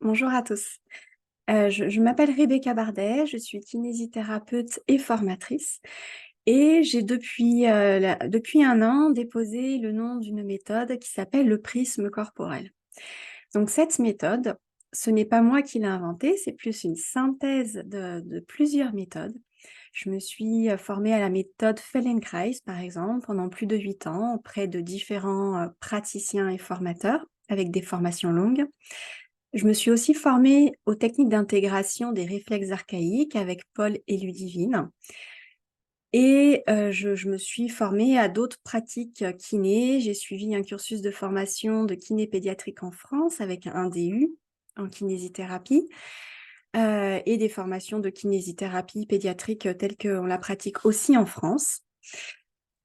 Bonjour à tous. Je m'appelle Rebecca Bardet, je suis kinésithérapeute et formatrice et j'ai depuis un an déposé le nom d'une méthode qui s'appelle le prisme corporel. Donc cette méthode, ce n'est pas moi qui l'ai inventée, c'est plus une synthèse de plusieurs méthodes. Je me suis formée à la méthode Feldenkrais, par exemple, pendant plus de 8 ans auprès de différents praticiens et formateurs avec des formations longues. Je me suis aussi formée aux techniques d'intégration des réflexes archaïques avec Paul et Ludivine et je me suis formée à d'autres pratiques kiné. J'ai suivi un cursus de formation de kiné pédiatrique en France avec un DU en kinésithérapie, et des formations de kinésithérapie pédiatrique telles qu'on la pratique aussi en France.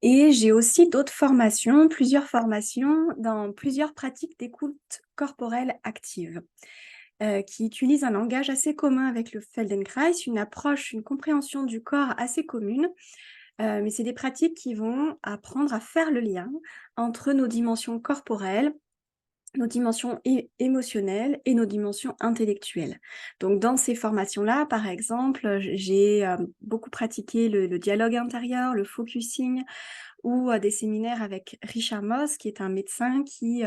Et j'ai aussi d'autres formations, plusieurs formations dans plusieurs pratiques d'écoute corporelle active. Qui utilise un langage assez commun avec le Feldenkrais, une approche, une compréhension du corps assez commune, mais c'est des pratiques qui vont apprendre à faire le lien entre nos dimensions corporelles, nos dimensions émotionnelles et nos dimensions intellectuelles. Donc dans ces formations-là, par exemple, j'ai beaucoup pratiqué le dialogue intérieur, le focusing, ou des séminaires avec Richard Moss, qui est un médecin qui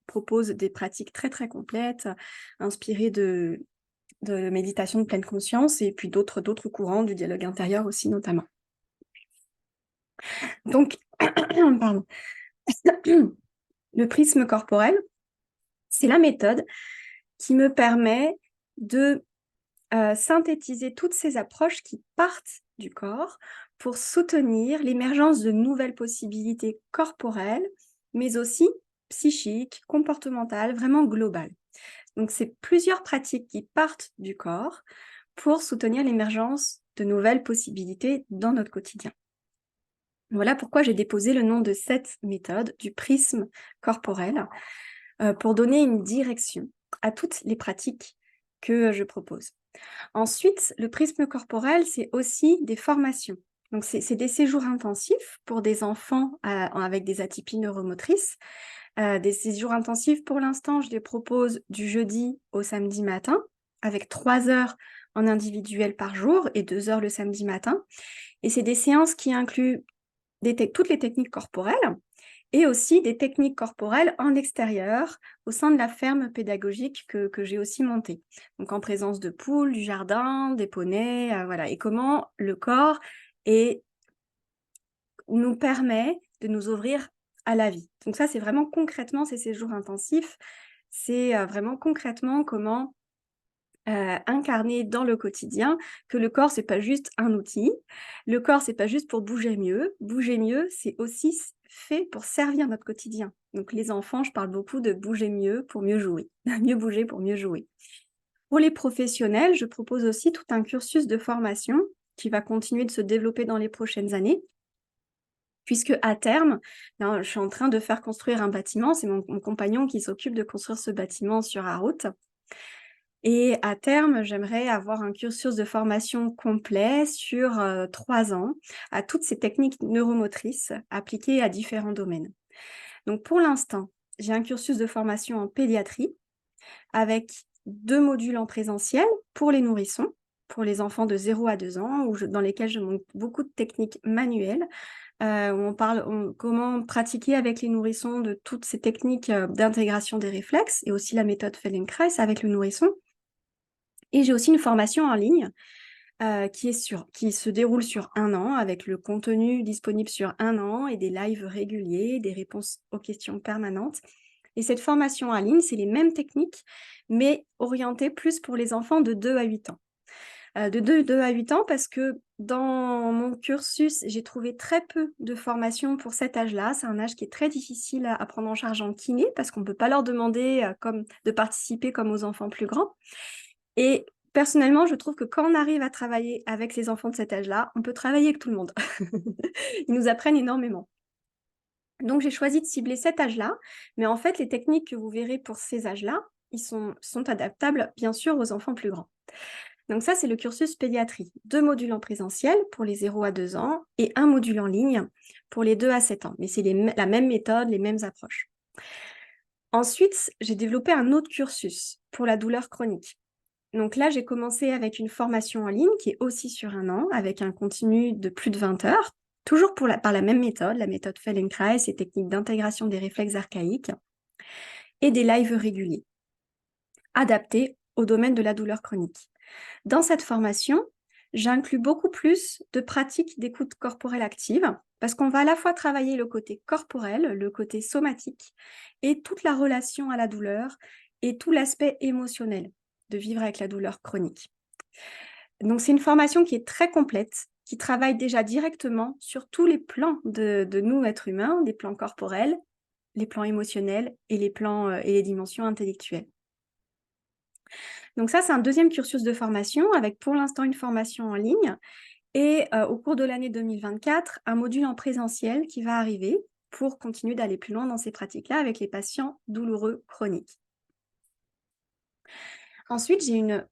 propose des pratiques très très complètes, inspirées de méditation de pleine conscience et puis d'autres courants du dialogue intérieur aussi notamment. Donc, pardon. Le prisme corporel, c'est la méthode qui me permet de synthétiser toutes ces approches qui partent du corps pour soutenir l'émergence de nouvelles possibilités corporelles, mais aussi psychiques, comportementales, vraiment globales. Donc, c'est plusieurs pratiques qui partent du corps pour soutenir l'émergence de nouvelles possibilités dans notre quotidien. Voilà pourquoi j'ai déposé le nom de cette méthode, du prisme corporel, pour donner une direction à toutes les pratiques que je propose. Ensuite, le prisme corporel, c'est aussi des formations. Donc, c'est des séjours intensifs pour des enfants avec des atypies neuromotrices. Des séjours intensifs, pour l'instant, je les propose du jeudi au samedi matin, avec 3 heures en individuel par jour et 2 heures le samedi matin. Et c'est des séances qui incluent toutes les techniques corporelles et aussi des techniques corporelles en extérieur au sein de la ferme pédagogique que j'ai aussi montée. Donc en présence de poules, du jardin, des poneys, voilà. Et comment le corps nous permet de nous ouvrir à la vie. Donc ça, c'est vraiment concrètement ces séjours intensifs. C'est vraiment concrètement comment incarner dans le quotidien que le corps, c'est pas juste un outil. Le corps, c'est pas juste pour bouger mieux. Bouger mieux, c'est aussi fait pour servir notre quotidien. Donc les enfants, je parle beaucoup de bouger mieux pour mieux jouer. Mieux bouger pour mieux jouer. Pour les professionnels, je propose aussi tout un cursus de formation qui va continuer de se développer dans les prochaines années. Puisque à terme, je suis en train de faire construire un bâtiment. C'est mon compagnon qui s'occupe de construire ce bâtiment sur la route. Et à terme, j'aimerais avoir un cursus de formation complet sur 3 ans à toutes ces techniques neuromotrices appliquées à différents domaines. Donc pour l'instant, j'ai un cursus de formation en pédiatrie avec 2 modules en présentiel pour les nourrissons, pour les enfants de 0 à 2 ans, dans lesquels je montre beaucoup de techniques manuelles, où on parle comment pratiquer avec les nourrissons de toutes ces techniques d'intégration des réflexes et aussi la méthode Feldenkrais avec le nourrisson. Et j'ai aussi une formation en ligne qui se déroule sur 1 an avec le contenu disponible sur 1 an et des lives réguliers, des réponses aux questions permanentes. Et cette formation en ligne, c'est les mêmes techniques, mais orientées plus pour les enfants de 2 à 8 ans. De 2 à 8 ans parce que dans mon cursus, j'ai trouvé très peu de formations pour cet âge-là. C'est un âge qui est très difficile à prendre en charge en kiné parce qu'on ne peut pas leur demander de participer comme aux enfants plus grands. Et personnellement, je trouve que quand on arrive à travailler avec ces enfants de cet âge-là, on peut travailler avec tout le monde. Ils nous apprennent énormément. Donc j'ai choisi de cibler cet âge-là, mais en fait, les techniques que vous verrez pour ces âges-là, ils sont adaptables, bien sûr, aux enfants plus grands. Donc ça, c'est le cursus pédiatrie. 2 modules en présentiel pour les 0 à 2 ans et 1 module en ligne pour les 2 à 7 ans. Mais c'est la même méthode, les mêmes approches. Ensuite, j'ai développé un autre cursus pour la douleur chronique. Donc là, j'ai commencé avec une formation en ligne qui est aussi sur 1 an, avec un continu de plus de 20 heures, toujours par la même méthode, la méthode Feldenkrais, et techniques d'intégration des réflexes archaïques, et des lives réguliers, adaptés au domaine de la douleur chronique. Dans cette formation, j'inclus beaucoup plus de pratiques d'écoute corporelle active, parce qu'on va à la fois travailler le côté corporel, le côté somatique, et toute la relation à la douleur, et tout l'aspect émotionnel de vivre avec la douleur chronique. Donc c'est une formation qui est très complète, qui travaille déjà directement sur tous les plans de nous, êtres humains, des plans corporels, les plans émotionnels et les plans, et les dimensions intellectuelles. Donc ça, c'est un deuxième cursus de formation avec pour l'instant une formation en ligne et au cours de l'année 2024, un module en présentiel qui va arriver pour continuer d'aller plus loin dans ces pratiques-là avec les patients douloureux chroniques. Ensuite,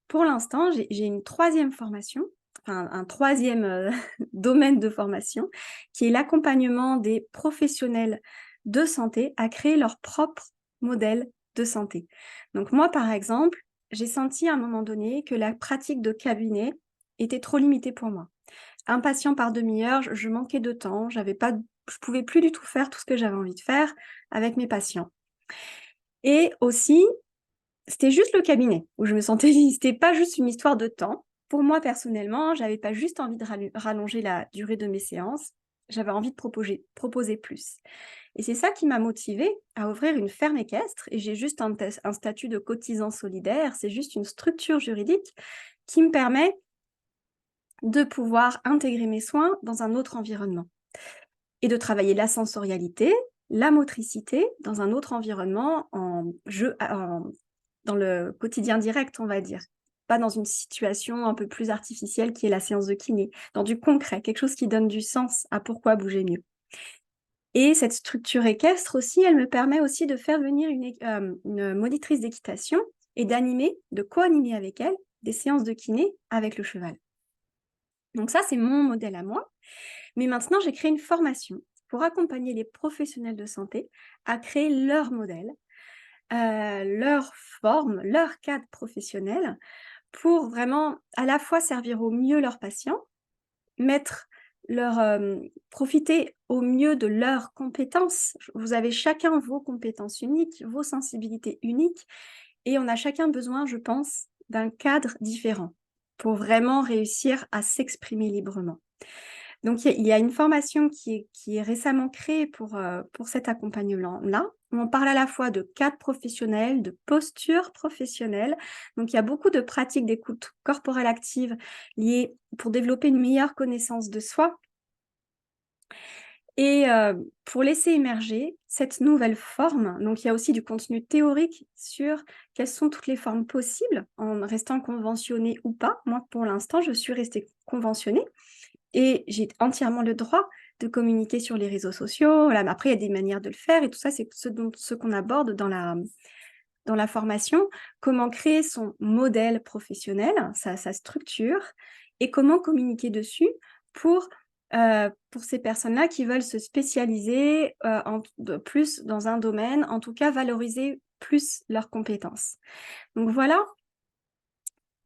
pour l'instant, j'ai une troisième formation, enfin un troisième domaine de formation, qui est l'accompagnement des professionnels de santé à créer leur propre modèle de santé. Donc moi, par exemple, j'ai senti à un moment donné que la pratique de cabinet était trop limitée pour moi. Un patient par demi-heure, je manquais de temps, je pouvais plus du tout faire tout ce que j'avais envie de faire avec mes patients. Et aussi, c'était juste le cabinet où je me sentais c'était pas juste une histoire de temps. Pour moi, personnellement, j'avais pas juste envie de rallonger la durée de mes séances, j'avais envie de proposer plus. Et c'est ça qui m'a motivée à ouvrir une ferme équestre et j'ai juste un statut de cotisant solidaire, c'est juste une structure juridique qui me permet de pouvoir intégrer mes soins dans un autre environnement et de travailler la sensorialité, la motricité dans un autre environnement dans le quotidien direct, on va dire. Pas dans une situation un peu plus artificielle qui est la séance de kiné, dans du concret, quelque chose qui donne du sens à pourquoi bouger mieux. Et cette structure équestre aussi, elle me permet aussi de faire venir une monitrice d'équitation et de co-animer avec elle des séances de kiné avec le cheval. Donc ça, c'est mon modèle à moi. Mais maintenant, j'ai créé une formation pour accompagner les professionnels de santé à créer leur modèle, leur forme, leur cadre professionnel pour vraiment à la fois servir au mieux leurs patients, profiter au mieux de leurs compétences. Vous avez chacun vos compétences uniques, vos sensibilités uniques et on a chacun besoin, je pense, d'un cadre différent pour vraiment réussir à s'exprimer librement. Donc il y a une formation qui est récemment créée pour cet accompagnement-là. On parle à la fois de cadre professionnel, de posture professionnelle. Donc il y a beaucoup de pratiques d'écoute corporelle active liées pour développer une meilleure connaissance de soi et pour laisser émerger cette nouvelle forme. Donc il y a aussi du contenu théorique sur quelles sont toutes les formes possibles en restant conventionnée ou pas. Moi, pour l'instant, je suis restée conventionnée. Et j'ai entièrement le droit de communiquer sur les réseaux sociaux. Voilà, mais après, il y a des manières de le faire et tout ça, c'est ce qu'on aborde dans la formation. Comment créer son modèle professionnel, sa structure et comment communiquer dessus pour ces personnes-là qui veulent se spécialiser plus dans un domaine, en tout cas valoriser plus leurs compétences. Donc voilà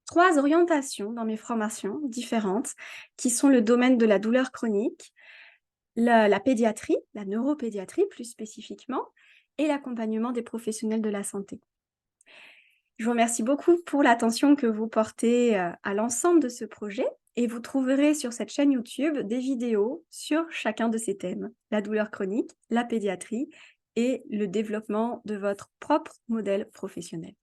3 orientations dans mes formations différentes, qui sont le domaine de la douleur chronique, la pédiatrie, la neuropédiatrie plus spécifiquement, et l'accompagnement des professionnels de la santé. Je vous remercie beaucoup pour l'attention que vous portez à l'ensemble de ce projet et vous trouverez sur cette chaîne YouTube des vidéos sur chacun de ces thèmes, la douleur chronique, la pédiatrie et le développement de votre propre modèle professionnel.